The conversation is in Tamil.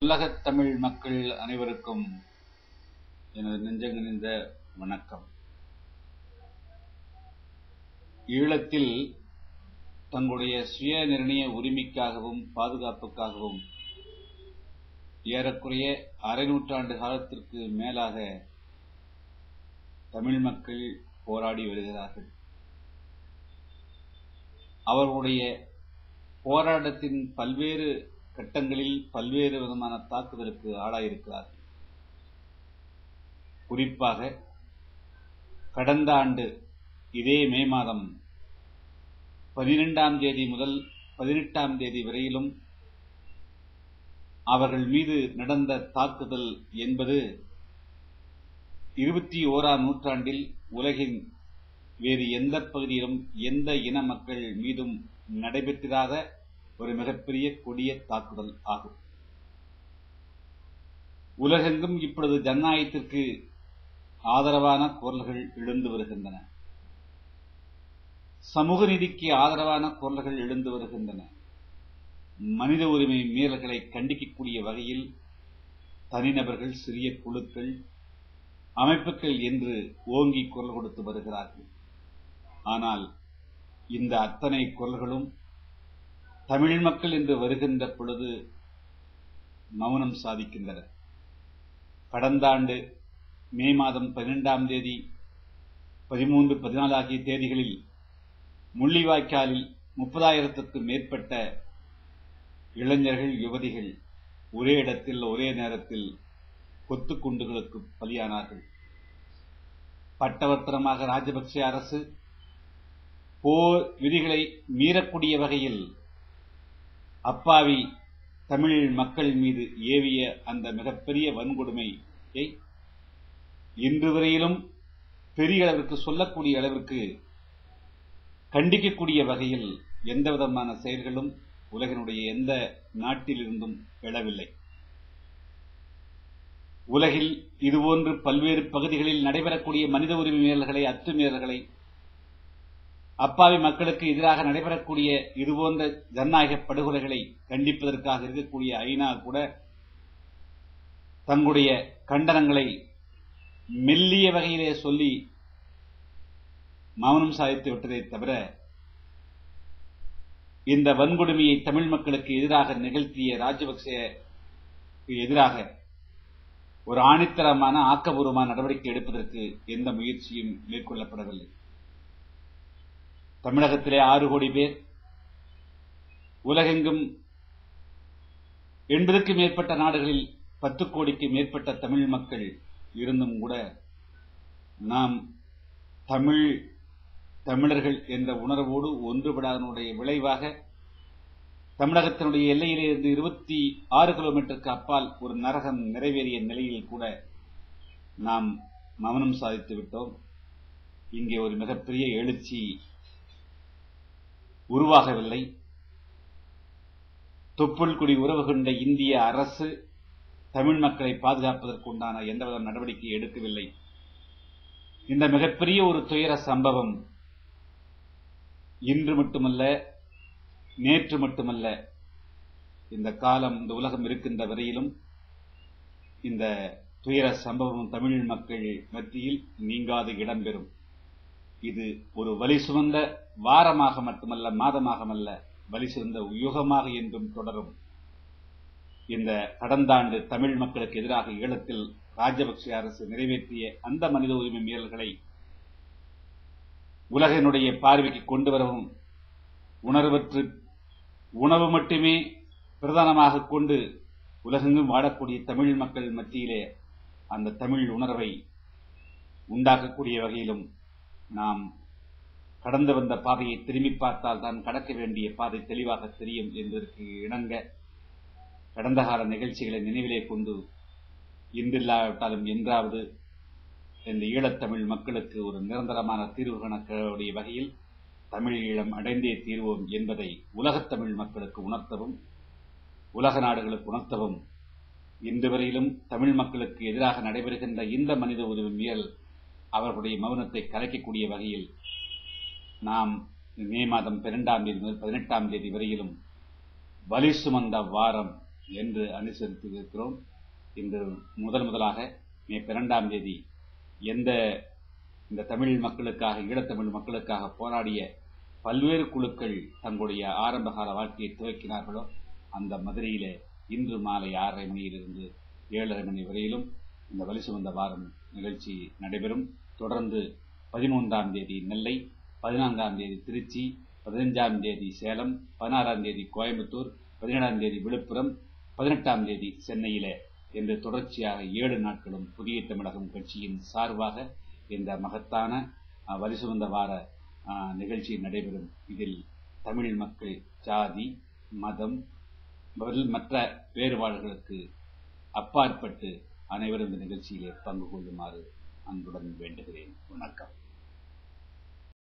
உலகத் தமிழ் மக்கள் அனைவருக்கும் எனது நெஞ்சங்கனிந்த வணக்கம். ஈழத்தில் தங்களுடைய சுய நிர்ணய உரிமைக்காகவும் பாதுகாப்புக்காகவும் ஏறக்குறைய அரை நூற்றாண்டு காலத்திற்கு மேலாக தமிழ் மக்கள் போராடி வருகிறார்கள். அவர்களுடைய போராட்டத்தின் பல்வேறு கட்டங்களில் பல்வேறு விதமான தாக்குதலுக்கு ஆளாயிருக்கிறார்கள். குறிப்பாக கடந்த ஆண்டு இதே மே மாதம் 12ஆம் தேதி முதல் 18ஆம் தேதி வரையிலும் அவர்கள் மீது நடந்த தாக்குதல் என்பது 21ஆம் நூற்றாண்டில் உலகின் வேறு எந்த பகுதியிலும் எந்த இன மக்கள் மீதும் நடைபெற்றிராத ஒரு மிகப்பெரிய கொடிய தாக்குதல் ஆகும். உலகெங்கும் இப்பொழுது ஜனநாயகத்திற்கு ஆதரவான குரல்கள் எழுந்து வருகின்றன. சமூக நீதிக்கு ஆதரவான குரல்கள் எழுந்து வருகின்றன. மனித உரிமை மீறல்களை கண்டிக்கக்கூடிய வகையில் தனிநபர்கள், சிறிய குழுக்கள், அமைப்புகள் என்று ஓங்கி குரல் கொடுத்து வருகிறார்கள். ஆனால் இந்த அத்தனை குரல்களும் தமிழ் மக்கள் என்று வருகின்ற பொழுது மௌனம் சாதிக்கின்றன. கடந்த ஆண்டு மே மாதம் 12ஆம் தேதி 13, 14 ஆகிய தேதிகளில் முள்ளிவாய்க்காலில் 30,000க்கும் மேற்பட்ட இளைஞர்கள், யுவதிகள் ஒரே இடத்தில் ஒரே நேரத்தில் கொத்துக்குண்டுகளுக்கு பலியானார்கள். பட்டவர்த்தனமாக ராஜபக்சே அரசு போர் விதிகளை மீறக்கூடிய வகையில் அப்பாவி தமிழ் மக்கள் மீது ஏவிய அந்த மிகப்பெரிய வன்கொடுமையை இன்று வரையிலும் பெரிய அளவிற்கு சொல்லக்கூடிய அளவிற்கு கண்டிக்கக்கூடிய வகையில் எந்த விதமான செயல்களும் உலகினுடைய எந்த நாட்டிலிருந்தும் எழவில்லை. உலகில் இதுபோன்று பல்வேறு பகுதிகளில் நடைபெறக்கூடிய மனித உரிமை மீறல்களை, அத்துமீறல்களை, அப்பாவி மக்களுக்கு எதிராக நடைபெறக்கூடிய இதுபோன்ற ஜனநாயக படுகொலைகளை கண்டிப்பதற்காக இருக்கக்கூடிய ஐநா கூட தங்களுடைய கண்டனங்களை மெல்லிய வகையிலே சொல்லி மௌனம் சாதித்து விட்டதை தவிர இந்த வன்கொடுமையை தமிழ் மக்களுக்கு எதிராக நிகழ்த்திய ராஜபக்சேக்கு எதிராக ஒரு ஆணித்தரமான ஆக்கபூர்வமான நடவடிக்கை எடுப்பதற்கு எந்த முயற்சியும் மேற்கொள்ளப்படவில்லை. தமிழகத்திலே 6 கோடி பேர், உலகெங்கும் 80க்கும் மேற்பட்ட நாடுகளில் 10 கோடிக்கு மேற்பட்ட தமிழ் மக்கள் இருந்தும் கூட நாம் தமிழர்கள் என்ற உணர்வோடு ஒன்றுபடாதனுடைய விளைவாக தமிழகத்தினுடைய எல்லையிலே இருந்து 26 கிலோமீட்டருக்கு அப்பால் ஒரு நரகம் நிறைவேறிய நிலையில் கூட நாம் மௌனம் சாதித்து விட்டோம். இங்கே ஒரு மிகப்பெரிய எழுச்சி உருவாகவில்லை. தொப்புள் குடி உறவு கொண்ட இந்திய அரசு தமிழ் மக்களை பாதுகாப்பதற்கு உண்டான எந்தவித நடவடிக்கை எடுக்கவில்லை. இந்த மிகப்பெரிய ஒரு துயர சம்பவம் இன்று மட்டுமல்ல, நேற்று மட்டுமல்ல, இந்த காலம், இந்த உலகம் இருக்கின்ற வரையிலும் இந்த துயர சம்பவம் தமிழ் மக்கள் மத்தியில் நீங்காது இடம்பெறும். இது ஒரு வலி சுமந்த வாரமாக மட்டுமல்ல, மாதமாகமல்ல, வலி சுமந்த யுகமாக என்றும் தொடரும். இந்த கடந்த ஆண்டு தமிழ் மக்களுக்கு எதிராக ஈழத்தில் ராஜபக்சே அரசு நிறைவேற்றிய அந்த மனித உரிமை மீறல்களை உலகினுடைய பார்வைக்கு கொண்டு வரவும், உணர்வற்று உணவு மட்டுமே பிரதானமாக கொண்டு உலகெங்கும் வாழக்கூடிய தமிழ் மக்கள் மத்தியிலே அந்த தமிழ் உணர்வை உண்டாக்கக்கூடிய வகையிலும் நாம் கடந்து வந்த பாதையை திரும்பி பார்த்தால் தான் கடக்க வேண்டிய பாதை தெளிவாக தெரியும் என்பதற்கு இணங்க கடந்த கால நிகழ்ச்சிகளை நினைவிலே கொண்டு இன்றில்லாவிட்டாலும் என்றாவது இந்த ஈழத்தமிழ் மக்களுக்கு ஒரு நிரந்தரமான தீர்வு கணக்கூடிய வகையில் தமிழ் ஈழம் அடைந்தே தீர்வோம் என்பதை உலகத்தமிழ் மக்களுக்கு உணர்த்தவும், உலக நாடுகளுக்கு உணர்த்தவும், இன்று வரையிலும் தமிழ் மக்களுக்கு எதிராக நடைபெறுகின்ற இந்த மனித உரிமை மீறல் அவர்களுடைய மௌனத்தை கலைக்கக்கூடிய வகையில் நாம் மே மாதம் 12ஆம் தேதி முதல் 18ஆம் தேதி வரையிலும் வலி சுமந்த வாரம் என்று அனுசரித்திருக்கிறோம். இன்று முதலாக மே 12ஆம் தேதி இந்த தமிழ் மக்களுக்காக, ஈழத்தமிழ் மக்களுக்காக போராடிய பல்வேறு குழுக்கள் தங்களுடைய ஆரம்பகால வாழ்க்கையை துவக்கினார்களோ அந்த மதுரையிலே இன்று மாலை 6:30 மணியிலிருந்து 7:30 மணி வரையிலும் இந்த வலி சுமந்த வாரம் நிகழ்ச்சி நடைபெறும். தொடர்ந்து 13ஆம் தேதி நெல்லை, 14ஆம் தேதி திருச்சி, 15ஆம் தேதி சேலம், 16ஆம் தேதி கோயம்புத்தூர், 17ஆம் தேதி விழுப்புரம், 18ஆம் தேதி சென்னையிலே என்று தொடர்ச்சியாக 7 நாட்களும் புதிய தமிழகம் கட்சியின் சார்பாக இந்த மகத்தான வலி சுமந்த வார நிகழ்ச்சி நடைபெறும். இதில் தமிழ் மக்கள் ஜாதி, மதம், மற்ற வேறுபாடுகளுக்கு அப்பாற்பட்டு அனைவரும் இந்த நிகழ்ச்சியிலே பங்கு கொள்ளுமாறு அன்புடன் வேண்டுகிறேன். வணக்கம்.